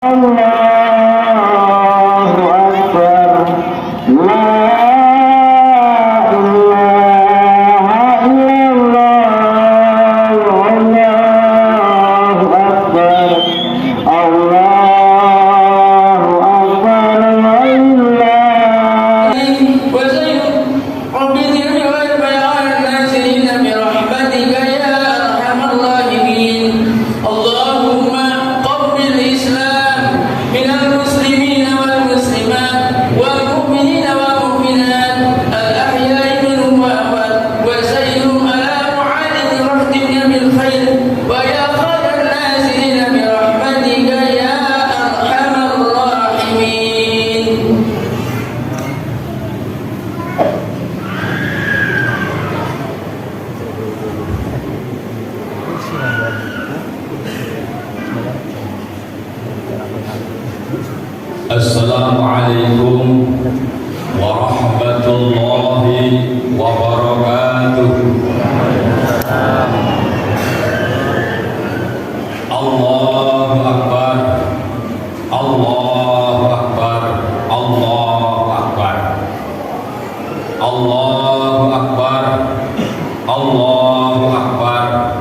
Allahu Akbar. La ilaha illallah. Allahu Akbar. Allahu Akbar. Walillah. Assalamualaikum warahmatullahi wabarakatuh. Allahu Akbar. Allahu Akbar. Allahu Akbar. Allahu Akbar. Allahu Akbar.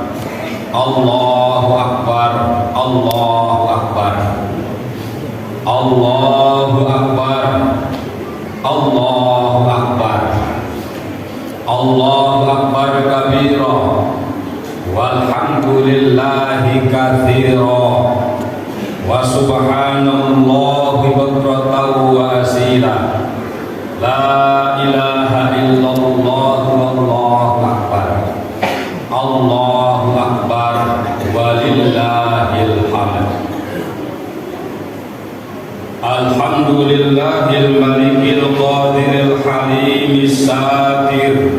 Allahu Akbar. Allahu Akbar. Allahu Akbar. Allahu Akbar. Allahu Akbar kabira walhamdulillahi katsira wa subhanallahi bukratan wa asila. La ilaha illallah wallahu akbar. Allahu akbar walillahil hamd. Alhamdulillahil malikil qadiril halimis satir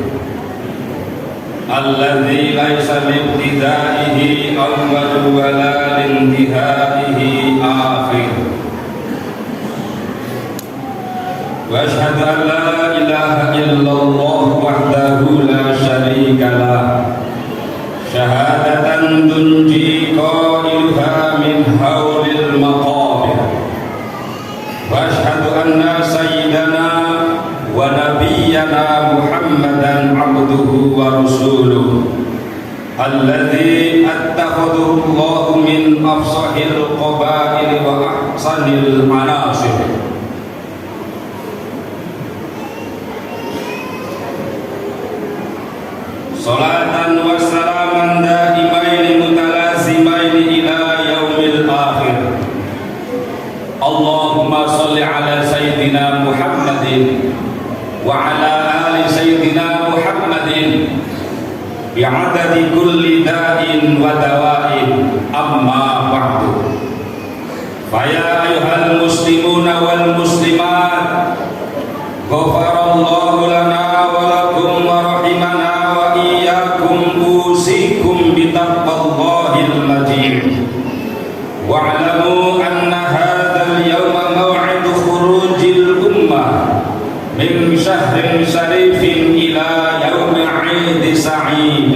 alladzi laisa libtidaihi awwal wa la lintihaihi akhir. Wa asyhadu an la ilaha illallah wahdahu la syarika lah, syahadatan tunji qailuha min haulil maqabir. Wa asyhadu anna sayyidana wa nabiyyana Muhammadan abduhu wa rasuluh alladzi attakhadahu Allahu min afsahil qabail wa ahsanil manasib. Salatan wa salaman daimaini mutalazimaini ila yaumil akhir. Allahumma salli ala sayyidina Muhammadin wa ala ali sayyidina Muhammadin bi'adadi kulli da'in wa dawa'in, amma ba'du. Faya ayuhal muslimuna wal muslimat, ghafarallahu lana wa lakum wa rahimana wa iyyakum, usikum bitaqwallahil majid. Wa'lamu anna hadzal yawma maw'idu khurujil ummah min syahrin syarifin ila yaumi 'aidi sa'id.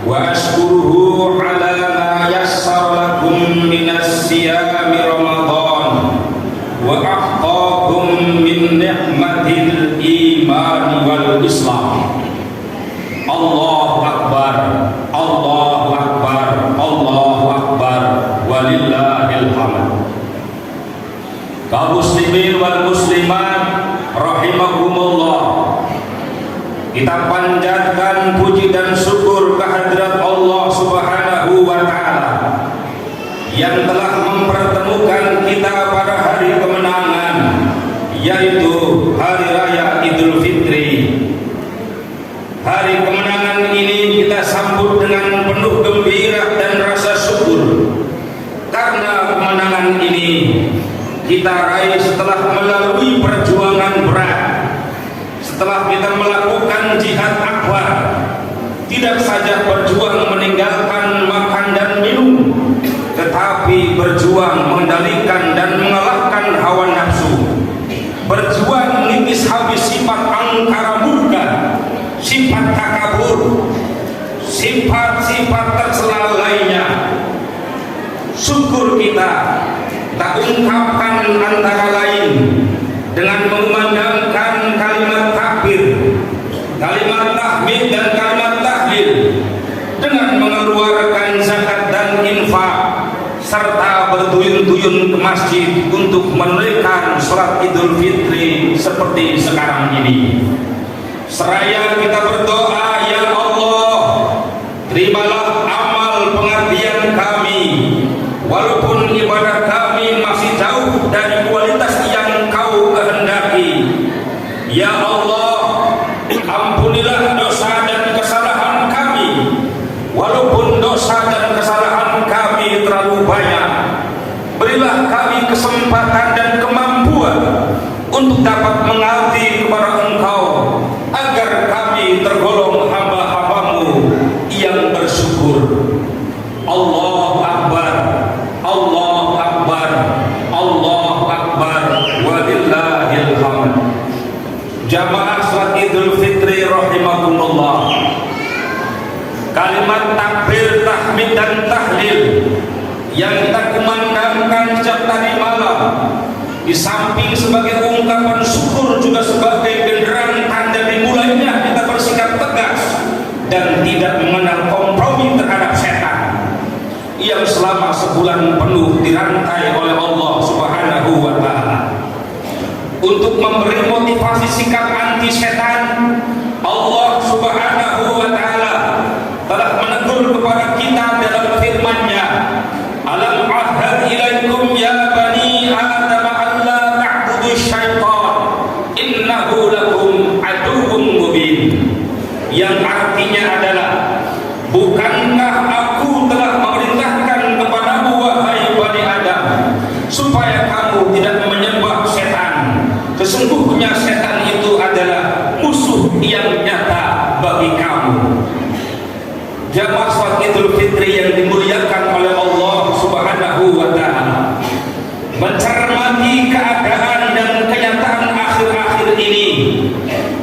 Wa ashkuruhu 'ala ma yassara lakum minas siyami Ramadan wa a'taakum min ni'matil iman wal islam. Allahu akbar. Allahu akbar. Allahu akbar walillahil hamd. Kaum muslimin wal muslimat rahimakumullah, kita panjatkan puji dan syukur kehadirat Allah Subhanahu wa taala yang telah mempertemukan kita pada hari kemenangan, yaitu hari raya Idul Fitri. Hari kemenangan ini kita sambut dengan penuh gembira dan rasa syukur, karena kemenangan ini kita raih setelah melalui perjuangan berat, setelah kita melakukan jihad akbar. Tidak saja berjuang meninggalkan makan dan minum, tetapi berjuang mengendalikan dan mengalahkan hawa nafsu, berjuang menipis habis sifat angkara murka, sifat takabur, sifat-sifat tercela lainnya. Syukur kita berduyun-duyun ke masjid untuk menunaikan sholat Idul Fitri seperti sekarang ini. Seraya kita berdoa, ya Allah, terimalah amal pengabdian kami, walaupun ibadah kami masih jauh dari kualitas yang Kau kehendaki. Ya Allah, ampunilah dosa dan kesalahan kami, walaupun dosa dan kesalahan kami terlalu banyak. Berilah kami kesempatan dan kemampuan untuk dapat mengabdi kepada Engkau, agar kami tergolong hamba-hambamu yang bersyukur. Allahu Akbar, Allahu Akbar, Allahu Akbar, walillahil hamd. Jamaah salat Idul Fitri rahimakumullah, kalimat takbir, tahmid dan tahlil yang kita kumandangkan sejak tadi malam, di samping sebagai ungkapan syukur juga sebagai genderang tanda dimulainya kita bersikap tegas dan tidak mengenal kompromi terhadap setan yang selama sebulan penuh dirantai oleh Allah Subhanahu wa ta'ala. Untuk memberi motivasi sikap anti setan, Allah Subhanahu wa ta'ala telah menegur kepada kita dalam firman-Nya, alam ahad ilaikum ya bani adam alla ta'budu syaitan innahu lakum aduwwun mubin, yang artinya adalah, bukankah aku telah memerintahkan kepadamu wahai bani Adam supaya kamu tidak menyembah setan, sesungguhnya setan itu adalah musuh yang nyata bagi kamu. Jamaah salat Idul Fitri yang dimuliakan oleh Allah Subhanahu wa ta'ala, mencermati keadaan dan kenyataan akhir-akhir ini,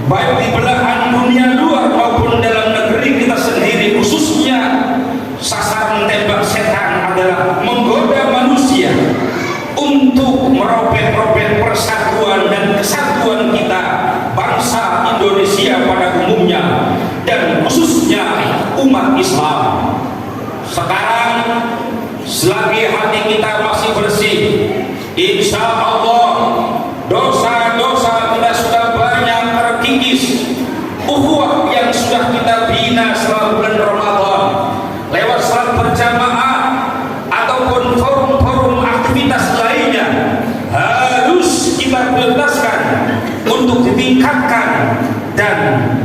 baik di belahan dunia luar maupun dalam negeri kita sendiri, khususnya sasaran tembak setan adalah menggoda manusia untuk merobek-robek persatuan dan kesatuan kita, bangsa Indonesia pada umumnya dan khususnya umat Islam. Sekarang selagi hati kita masih bersih, insya Allah dosa-dosa kita sudah banyak terkikis. Ukhuwah yang sudah kita bina selama bulan Ramadan lewat salat berjamaah ataupun forum-forum aktivitas lainnya harus kita prioritaskan untuk ditingkatkan dan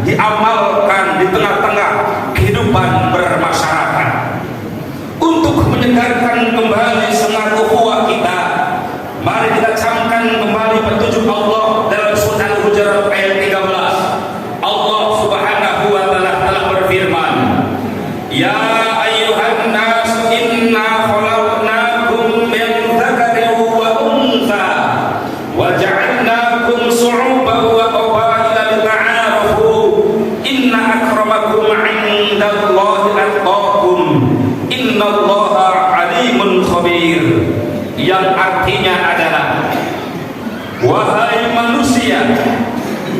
diamalkan di tengah-tengah kehidupan bermasyarakat. Untuk menyegarkan kembali semangat ukhuwah kita, mari kita camkan kembali petunjuk Allah dalam surah Al-Hujurat ayat 13. Allah Subhanahu wa ta'ala telah berfirman, ya ayyuhan nas inna khalaqnakum min dzakarin wa untha wa ja'alnakum syu'uban wa qabaila lita'arafu inna akramakum 'indallahi atqakum innallaha alimun khabir, yang artinya adalah, wahai manusia,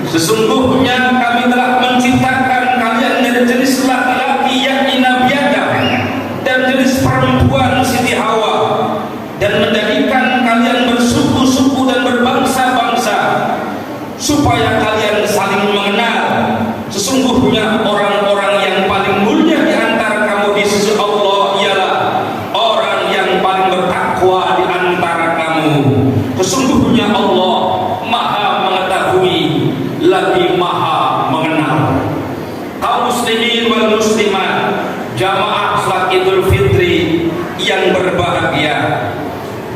sesungguhnya kami telah menciptakan kalian dari jenis laki-laki yakni Nabi Adam dan jenis perempuan Siti Hawa, dan menjadikan kalian bersuku-suku dan berbangsa-bangsa supaya kalian saling mengenal. Sesungguhnya orang-orang yang paling mulia di antara kamu di sisi Allah ialah orang yang paling bertakwa di antara kamu. Sesungguhnya Allah Maha mengetahui lagi Maha mengenal. Kaum muslimin wal muslimat, jamaah salat Idul Fitri yang berbahagia,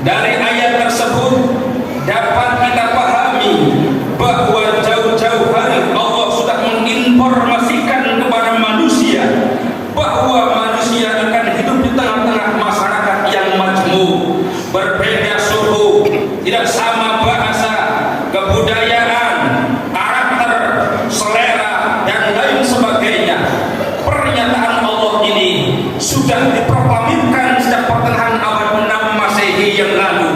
dari ayat tersebut dapat kita pahami bahwa jauh-jauh hari Allah sudah menginformasikan kepada manusia bahwa manusia akan hidup di tengah-tengah masyarakat yang majmuk, berbeda suku, tidak sama bahasa, kebudayaan, karakter, selera, dan lain sebagainya. Pernyataan Allah ini sudah diproklamirkan sejak pertengahan abad 6 Masehi yang lalu.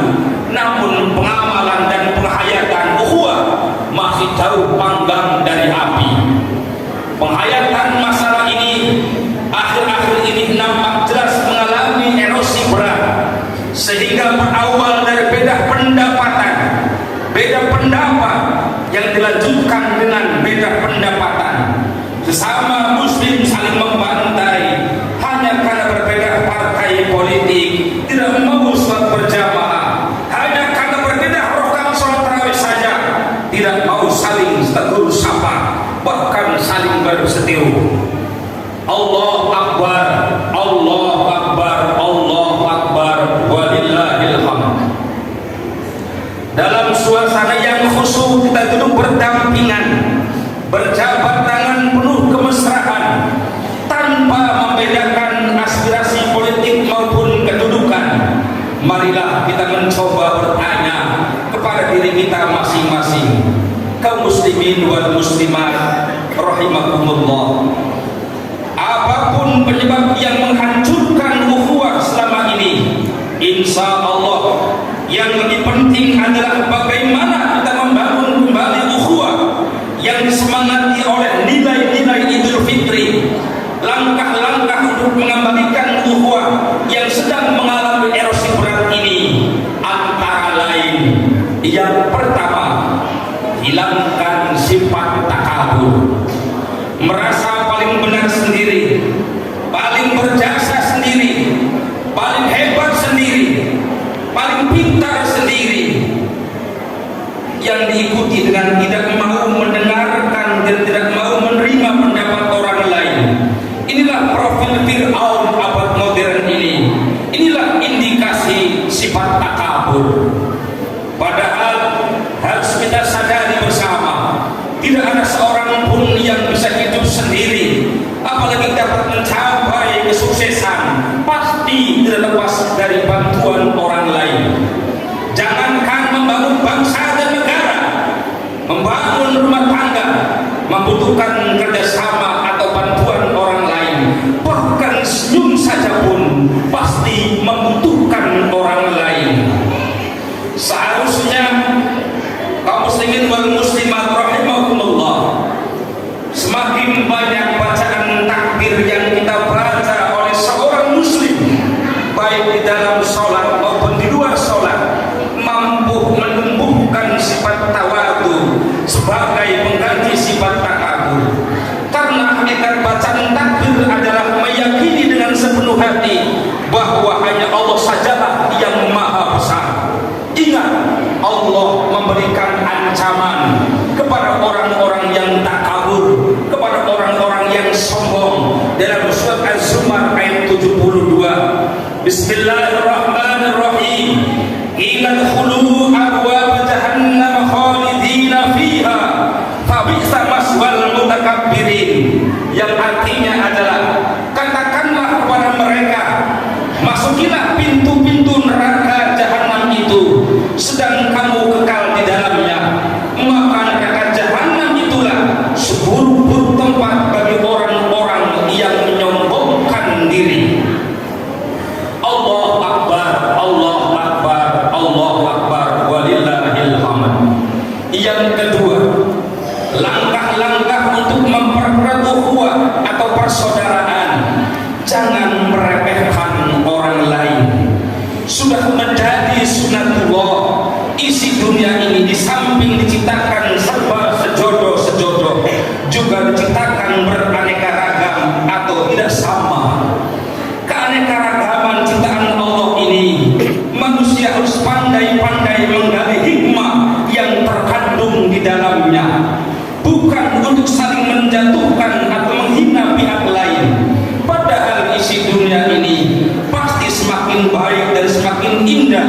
Namun pengamalan dan penghayatan ukhuwah masih jauh panggang dari api. Penghayatan masalah ini akhir-akhir ini nampak jelas mengalami erosi berat, sehingga berawal dari beda pendapatan, beda pendapat yang dilanjutkan dengan beda pendapatan. Sesama muslim saling membantai hanya karena berbeda partai politik, tidak mau sholat berjamaah, hanya karena berbeda rakaat sholat tarawih saja, tidak mau saling tegur sapa, bahkan saling berseteru. Allahu Akbar, Allahu Akbar, Allahu Akbar, walillahil hamd. Dalam suasana yang khusyuk kita duduk berdampingan, berjabat tangan penuh kemesraan, tanpa membedakan aspirasi politik maupun kedudukan. Marilah kita mencoba bertanya kepada diri kita masing-masing. Kaum muslimin wal muslimat rahimakumullah, apapun penyebab yang menghancurkan ukhuwah selama ini, insya Allah yang lebih penting adalah bagaimana kita membangun kembali ukhuwah yang disemangati oleh nilai-nilai Idul Fitri. Langkah-langkah untuk mengembalikan ukhuwah yang sedang mengalami erosi berat ini antara lain, yang pertama, hilangkan sifat takabur, merasa paling benar sendiri, paling berjasa sendiri, paling hebat sendiri, paling pintar sendiri, yang diikuti dengan tidak mau mendengarkan dan tidak mau menerima pendapat orang lain. Inilah profil Fir'aun abad modern ini. Inilah indikasi sifat takabur. Padahal harus kita sadari bersama, tidak ada seorang pun yang bisa hidup sendiri, apalagi dapat mencapai kesuksesan, pasti tidak lepas dari bantuan orang lain. Jangankan membangun bangsa dan negara, membangun rumah tangga membutuhkan kerjasama atau bantuan orang lain. Bahkan senyum saja pun pasti membutuhkan orang lain. Seharusnya kaum muslimin wal muslimat rahimahumullah, semakin banyak bacaan takbir yang kita baca oleh seorang muslim, baik di dalam sholat maupun di luar sholat, mampu menumbuhkan sifat tawadu sebagai pengganti sifat takabur. Karena hakikat bacaan takbir adalah meyakini dengan sepenuh hati bahwa hanya Allah sajalah yang maha besar. Ingat, Allah memberikan ancaman kepada orang-orang yang takabur, kepada orang-orang yang sombong. Dalam surat Az-Zumar ayat 72, Bismillahirrahmanirrahim, Ilal khulu abwab jahannam khalidina fiha fabi'sa maswal mutakabbirin. Yang artinya adalah, katakanlah kepada mereka, masukilah pintu-pintu neraka jahanam itu, sedang kamu kekal di dalamnya. Maka neraka jahanam itulah seburuk-buruk tempat bagi orang-orang yang menyombongkan diri. Allahu Akbar, Allahu Akbar, Allahu Akbar, walillahil hamd. Yang kedua, langkah-langkah untuk mempererat ukhuwah atau persaudaraan. Jangan meremehkan orang lain. Sudah menjadi sunatullah, isi dunia ini di samping diciptakan serba sejodoh-sejodoh, juga diciptakan beraneka ragam atau tidak sama. Keanekaragaman ciptaan Allah ini, manusia harus pandai-pandai menggali hikmah yang terkandung di dalamnya, bukan untuk saling menjatuhkan atau menghina pihak lain. Padahal isi dunia ini pasti semakin baik dan semakin indah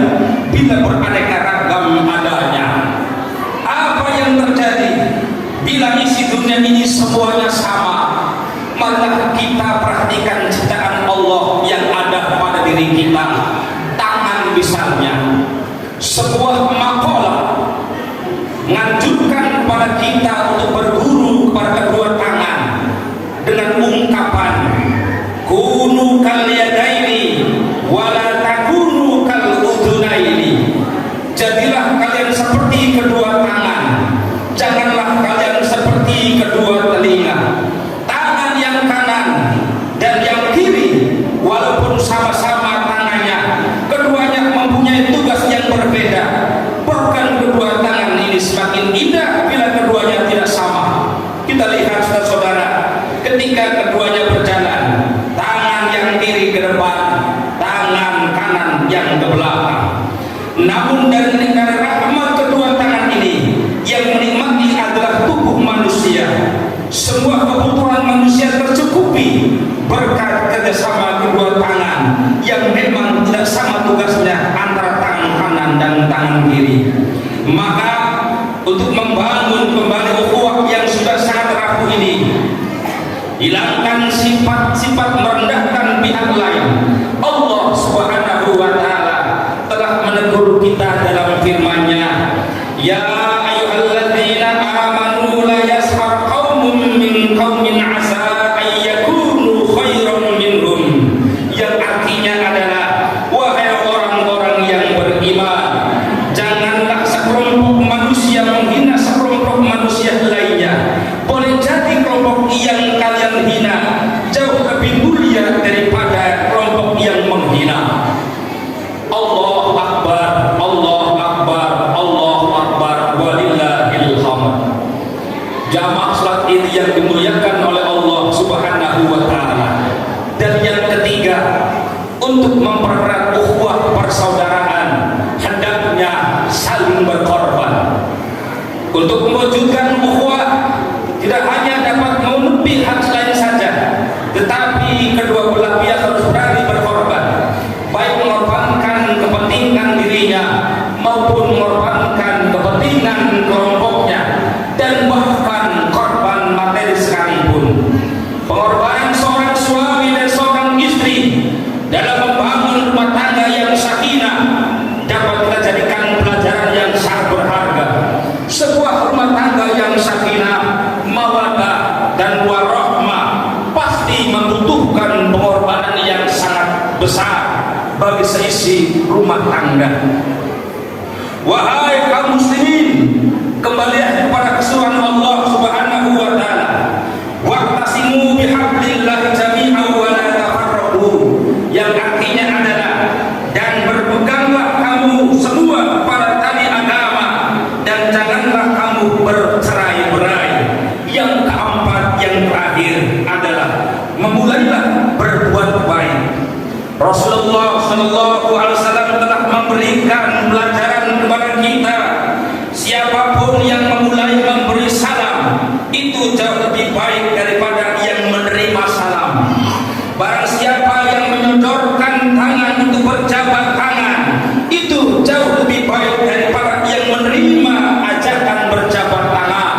bila beraneka ragam adanya. Apa yang terjadi bila isi dunia ini semuanya sama? Marilah kita perhatikan ciptaan Allah yang ada pada diri kita. Tangan misalnya, sebuah makalah menganjurkan kepada kita untuk berguru kepada kedua tangan dengan ungkapan, kunu kal yadaini wala takunu kal udhunaini. Jadilah kalian seperti kedua tangan, janganlah kalian seperti kedua telinga. Tangan yang kanan dan yang kiri, walaupun sama-sama tangannya, keduanya mempunyai tugas Namun dari negara rahmat kedua tangan ini yang menikmati adalah tubuh manusia. Semua kebutuhan manusia tercukupi berkat kerjasama kedua tangan yang memang tidak sama tugasnya antara tangan kanan dan tangan kiri. Maka untuk membangun kembali ukhuwah yang sudah sangat rapuh ini, hilangkan sifat-sifat merendahkan pihak lain. Allah Subhanahu wa Ta'ala telah menegur kita dalam firman-Nya, ya ayyuhalladzina amanu la yashar qaumun min qaumin asa ayyakunu khairan minhum, yang artinya adalah wahai orang-orang yang beriman, janganlah sekelompok manusia menghina sekelompok manusia lainnya. Boleh jadi kelompok yang kalian hina jauh lebih mulia daripada kelompok yang menghina. Allahu Akbar, Allahu Akbar, Allahu Akbar, walillahil hamd. Jamaah salat ini yang dimuliakan oleh Allah Subhanahu wa Ta'ala. Dan yang ketiga, untuk mempererat ukhuwah persaudaraan, hendaknya saling berkorban. Untuk mewujudkan ukhuwah tidak hanya dapat memenuhi hak lain saja, tetapi kedua belah pihak harus berani berkorban, baik mengorbankan kepentingan dirinya maupun mengorbankan kepentingan kelompoknya, dan bahkan korban materi sekalipun. Pengorbanan seorang suami dan seorang istri dalam membangun rumah tangga yang sakinah dapat kita jadikan pelajaran yang sangat berharga. Sebuah rumah tangga yang sakinah, mawaddah dan warahmah pasti membutuhkan pengorbanan yang sangat besar bagi seisi rumah tangga. Wahai kaum muslimin, kembalilah kepada keseruan Allah Subhanahu wa Ta'ala. Wa'tasimu bihablillahi jami'an wa la tafarraqu, yang artinya adalah dan berpeganglah kamu semua pada tali agama dan janganlah kamu bercerai-berai. Yang keempat, yang terakhir adalah memulailah berbuat baik. Rasulullah Shallallahu Alaihi Wasallam telah memberikan pelajaran kepada kita, siapapun yang memulai memberi salam itu jauh lebih baik daripada yang menerima salam. Barang siapa yang menyodorkan tangan untuk berjabat tangan itu jauh lebih baik daripada yang menerima ajakan berjabat tangan.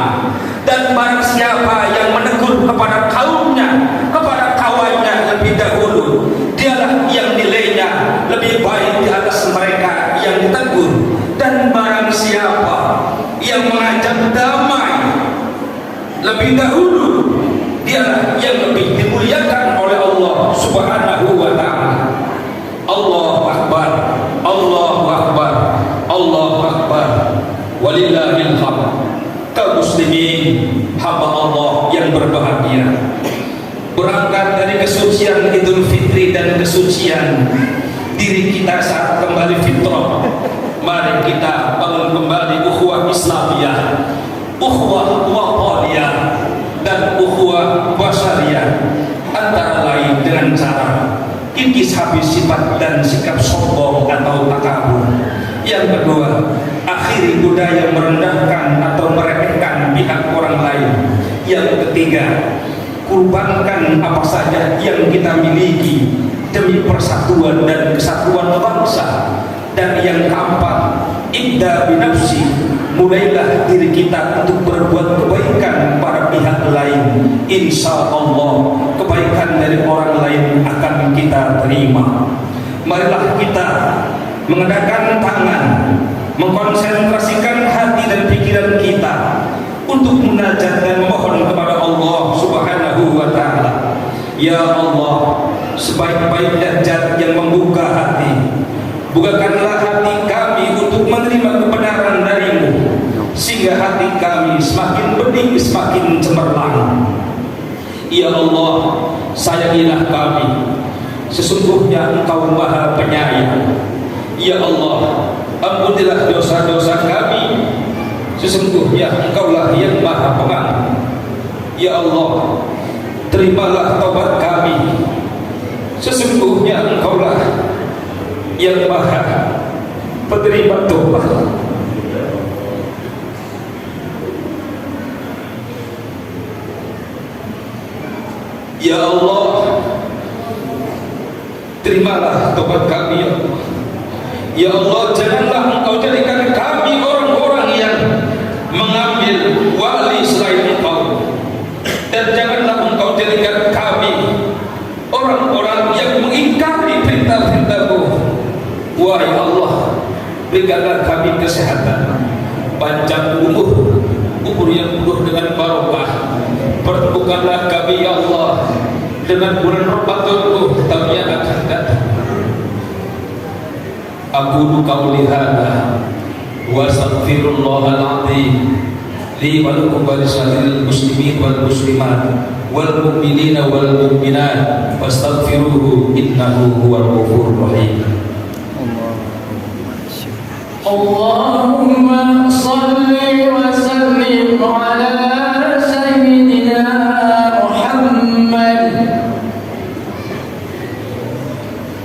Dan barang siapa yang menegur kepada kaumnya, kepada kawannya lebih dahulu, dialah yang nilainya lebih baik di atas mereka yang ditegur. Dan barang siapa yang mengajak damai lebih dahulu, dialah yang lebih dimuliakan oleh Allah Subhanahu wa Ta'ala. Allahu Akbar, Allahu Akbar, Allahu Akbar, walillahil hamd. Kaum muslimin, hamba Allah yang berbahagia, berangkat dari kesucian Idul Fitri dan kesucian diri kita saat kembali fitrah, mari kita bangun kembali ukhuwah Islamiyah, ukhuwah wataniyah dan ukhuwah basyariyah, antara lain dengan cara kikis habis sifat dan sikap sombong atau takabur. Yang kedua, akhiri budaya merendahkan atau meremehkan pihak orang lain. Yang ketiga, kurbankan apa saja yang kita miliki demi persatuan dan kesatuan bangsa. Dan yang keempat, ibda binafsi, mulailah diri kita untuk berbuat kebaikan pada pihak lain. Insya Allah kebaikan dari orang lain akan kita terima. Marilah kita mengadakan tangan, mengkonsentrasikan hati dan pikiran kita untuk munajat dan memohon kepada Allah Subhanahu wa Ta'ala. Ya Allah, sebaik-baiknya zat yang membuka hati, bukakanlah hati kami untuk menerima kebenaran darimu, sehingga hati kami semakin bening, semakin cemerlang. Ya Allah, sayangilah kami, sesungguhnya Engkau Maha Penyayang. Ya Allah, ampunilah dosa-dosa kami, sesungguhnya Engkaulah yang Maha Pengampun. Ya Allah, terimalah taubat kami, sesungguhnya Engkaulah yang Maha penerima tobat. Ya Allah, terimalah tobat kami ya Allah. Ya Allah, janganlah Engkau jadikan kami orang-orang yang mengambil wali selain Engkau, dan janganlah Engkau jadikan kami orang-orang yang mengingkari perintah-perintah-Mu. Wahai Allah, berikanlah kami kesehatan, panjang umur yang penuh dengan barokah. Pertemukanlah kami ya Allah dengan bulan Ramadan-Mu tahun yang akan datang. Aqulu qawli hadza wa astaghfirullahal azim li wa lakum wa lisa'iril muslimin wal muslimat wal mu'minina wal mu'minat fastaghfiruhu innahu huwal ghafurur rahim. Allahumma shalli wa sallim ala sayyidina Muhammad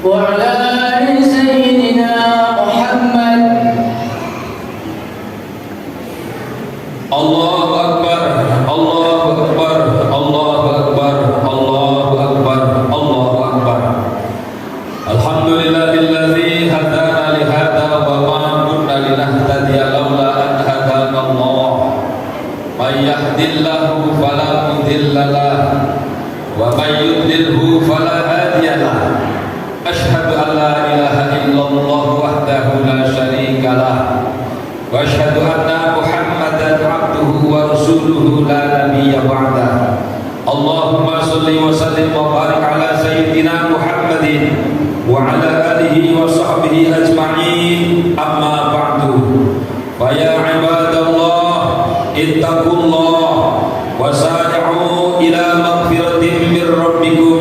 wa ala ali sayyidina Muhammad. Allahu akbar, Allahu akbar, Allahu akbar, Allahu akbar, Allahu akbar. Alhamdulillahilladzi hadana li hadza wa ma kunna linahtadiya laula an hadana Allah. May yahdihillahu fala mudilla lahu wa may yudlilhu fala hadiya lahu. Asyhadu an la ilaha illallah wahdahu la syarika lahu wa asyhadu anna Muhammadan abduhu wa rasuluhu la nabiyya ba'dah. Allahumma shalli wa sallim wa barik ala sayyidina Muhammadin wa ala alihi wa sahbihi ajma'in. Amma ba'du. Fa ya ibadallah ittaqullah wa sari'u ila maghfiratin min rabbikum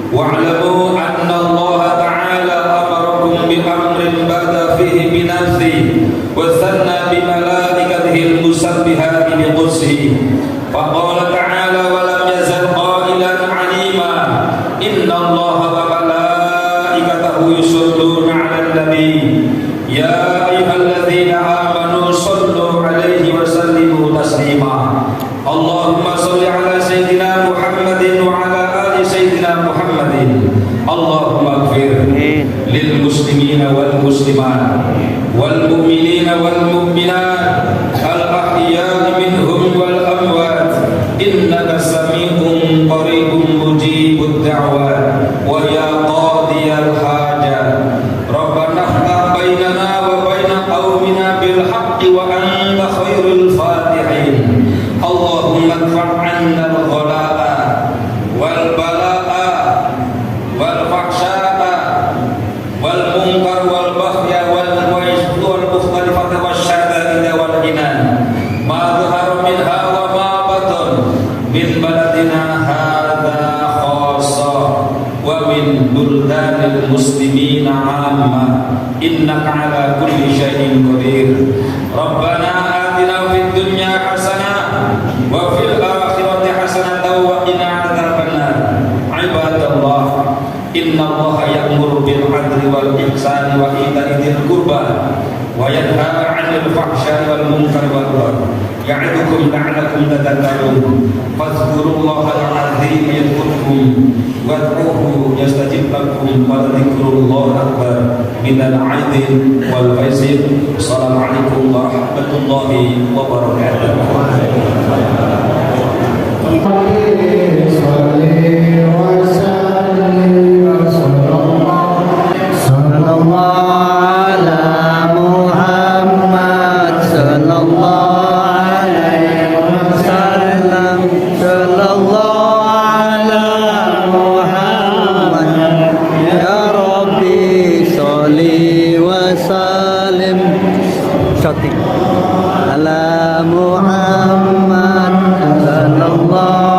wa'lamu anna Allah ta'ala amarakum bi amrin bada fihi bi nafsihi wa sanna bi malaikatihi al-musabbihati bi qudsihi. Faqala ta'ala wa lam yazal qailan 'alima inna Allah wa malaikatahu yusalluna 'alan nabi ya ayyuhalladzina amanu sallu 'alaihi wa sallimu taslima. Allahumma shalli 'ala sayyidina Muhammadin wa 'ala ali sayyidina Muhammadin. Allahumma ighfir lil muslimina wal muslimat wal mu'minina wal mu'minat al ahya'i minhum wal amwat innaka sami'un qaribun mujibud da'wat wa ya qadiyal hajat. Rabbana iftah bainana wa baina qaumina bil haqqi wa anta khairul fatihin. Allahumma adfa' 'anna al ghala'a wal bala'a wal fahsya'a wal munkar wal baghya wal mukhtalifata wasyada'ida wal inan ma dhahara minha wa ma batan min baladina hadha khassa wa min buldanil muslimina 'amma innaka 'ala kulli syai'in qadir. Rabbana atina fid dunya hasanah wa fil akhirati hasanah wa qina adzabannar. Ibadallah, inna Allaha ya'muru bil 'adli wal ihsani wa ita'i dzil qurba wa yanha 'anil fahsya'i wal munkari wal baghi ya'idukum la'allakum tadhakkarun. Fadhkurullaha al-'azim yadhkurkum wad'uhu yastajib lakum wa dzikrullahi akbar minal 'aidin wal faizin. Assalamualaikum warahmatullahi wabarakatuh. Ala Muhammad sallallahu